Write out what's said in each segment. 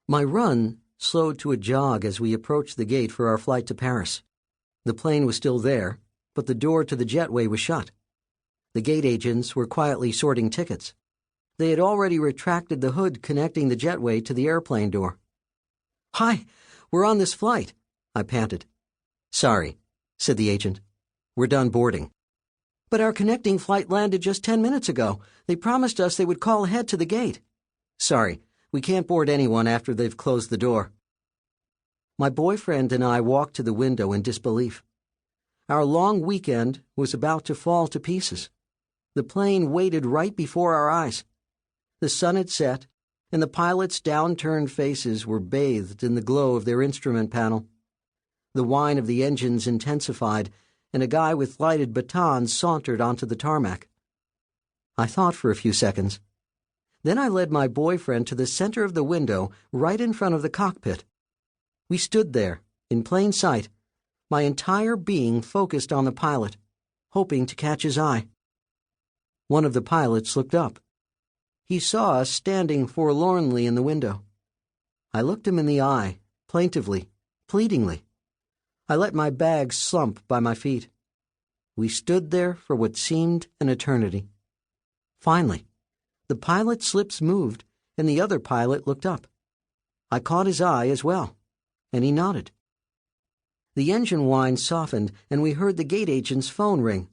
My run slowed to a jog as we approached the gate for our flight to Paris. The plane was still there, but the door to the jetway was shut. The gate agents were quietly sorting tickets. They had already retracted the hood connecting the jetway to the airplane door. "Hi, we're on this flight," I panted. "Sorry," said the agent. "We're done boarding." "But our connecting flight landed just 10 minutes ago. They promised us they would call ahead to the gate." "Sorry, we can't board anyone after they've closed the door." My boyfriend and I walked to the window in disbelief. Our long weekend was about to fall to pieces. The plane waited right before our eyes. The sun had set, and the pilots' downturned faces were bathed in the glow of their instrument panel. The whine of the engines intensified, and a guy with lighted batons sauntered onto the tarmac. I thought for a few seconds. Then I led my boyfriend to the center of the window, right in front of the cockpit. We stood there, in plain sight, my entire being focused on the pilot, hoping to catch his eye. One of the pilots looked up. He saw us standing forlornly in the window. I looked him in the eye, plaintively, pleadingly. I let my bag slump by my feet. We stood there for what seemed an eternity. Finally, the pilot's lips moved, and the other pilot looked up. I caught his eye as well, and he nodded. The engine whine softened, and we heard the gate agent's phone ring.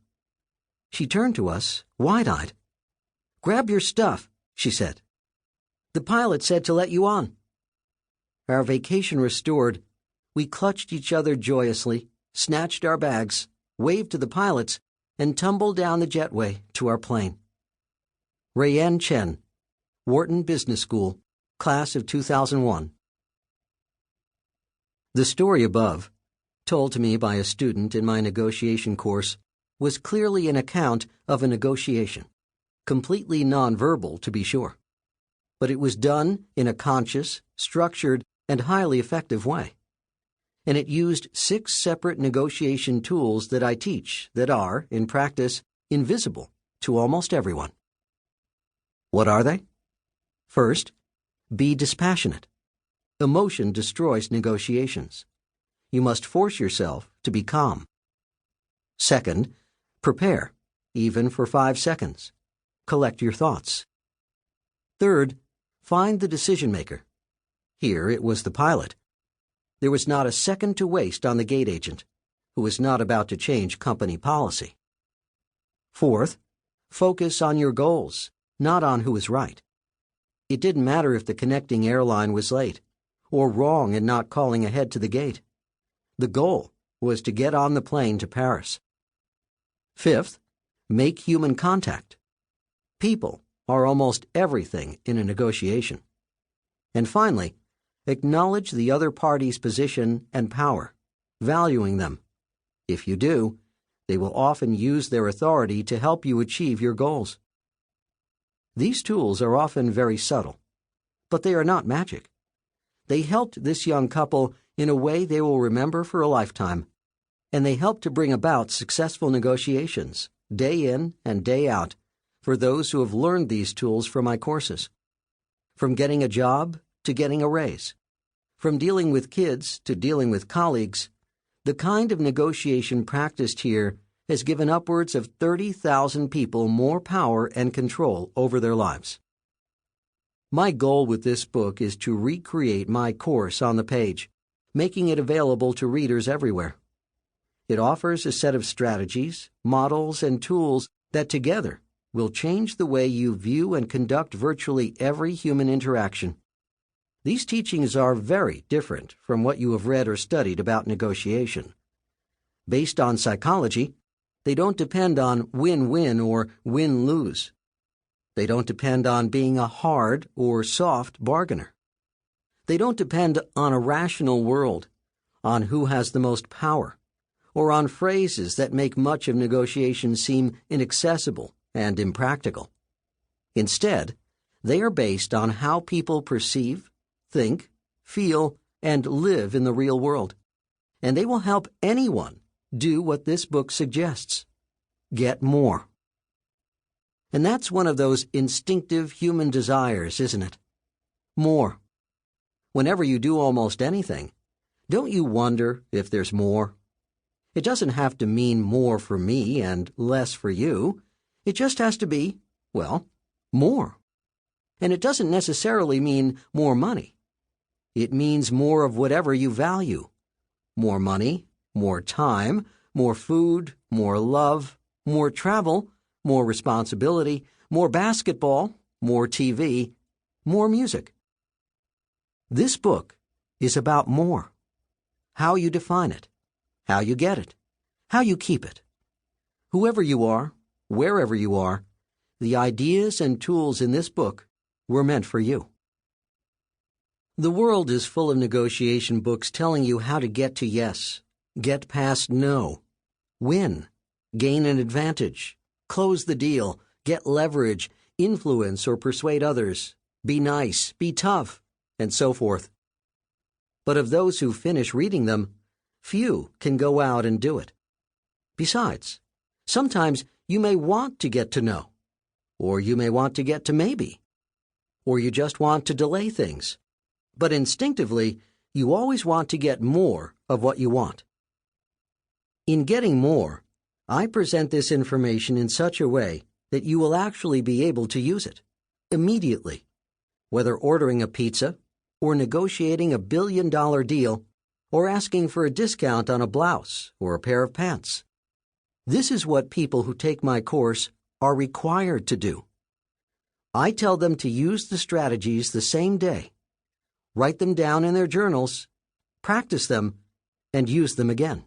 She turned to us, wide-eyed. "Grab your stuff," she said. "The pilot said to let you on." Our vacation restored, we clutched each other joyously, snatched our bags, waved to the pilots, and tumbled down the jetway to our plane. Rayen Chen, Wharton Business School, Class of 2001. The story above, told to me by a student in my negotiation course, was clearly an account of a negotiation, completely nonverbal to be sure. But it was done in a conscious, structured, and highly effective way. And it used 6 separate negotiation tools that I teach that are, in practice, invisible to almost everyone. What are they? First, be dispassionate. Emotion destroys negotiations. You must force yourself to be calm. Second, prepare, even for 5 seconds. Collect your thoughts. Third, find the decision maker. Here it was the pilot. There was not a second to waste on the gate agent, who was not about to change company policy. Fourth, focus on your goals, not on who was right. It didn't matter if the connecting airline was late, or wrong in not calling ahead to the gate. The goal was to get on the plane to Paris. Fifth, make human contact. People are almost everything in a negotiation. And finally, acknowledge the other party's position and power, valuing them. If you do, they will often use their authority to help you achieve your goals. These tools are often very subtle, but they are not magic. They helped this young couple in a way they will remember for a lifetime, and they helped to bring about successful negotiations, day in and day out, for those who have learned these tools from my courses. From getting a job to getting a raise, from dealing with kids to dealing with colleagues, the kind of negotiation practiced here has given upwards of 30,000 people more power and control over their lives. My goal with this book is to recreate my course on the page, making it available to readers everywhere. It offers a set of strategies, models, and tools that together will change the way you view and conduct virtually every human interaction. These teachings are very different from what you have read or studied about negotiation. Based on psychology, they don't depend on win-win or win-lose. They don't depend on being a hard or soft bargainer. They don't depend on a rational world, on who has the most power, or on phrases that make much of negotiation seem inaccessible and impractical. Instead, they are based on how people perceive, think, feel, and live in the real world, and they will help anyone do what this book suggests: get more. And that's one of those instinctive human desires, isn't it? More. Whenever you do almost anything, don't you wonder if there's more? It doesn't have to mean more for me and less for you. It just has to be, well, more. And it doesn't necessarily mean more money. It means more of whatever you value. More money, more time, more food, more love, more travel, more responsibility, more basketball, more TV, more music. This book is about more. How you define it, how you get it, how you keep it. Whoever you are, wherever you are, the ideas and tools in this book were meant for you. The world is full of negotiation books telling you how to get to yes, get past no, win, gain an advantage, close the deal, get leverage, influence or persuade others, be nice, be tough, and so forth. But of those who finish reading them, few can go out and do it. Besides, sometimes you may want to get to know, or you may want to get to maybe, or you just want to delay things. But instinctively, you always want to get more of what you want. In getting more, I present this information in such a way that you will actually be able to use it immediately, whether ordering a pizza, or negotiating a billion-dollar deal, or asking for a discount on a blouse or a pair of pants. This is what people who take my course are required to do. I tell them to use the strategies the same day, write them down in their journals, practice them, and use them again.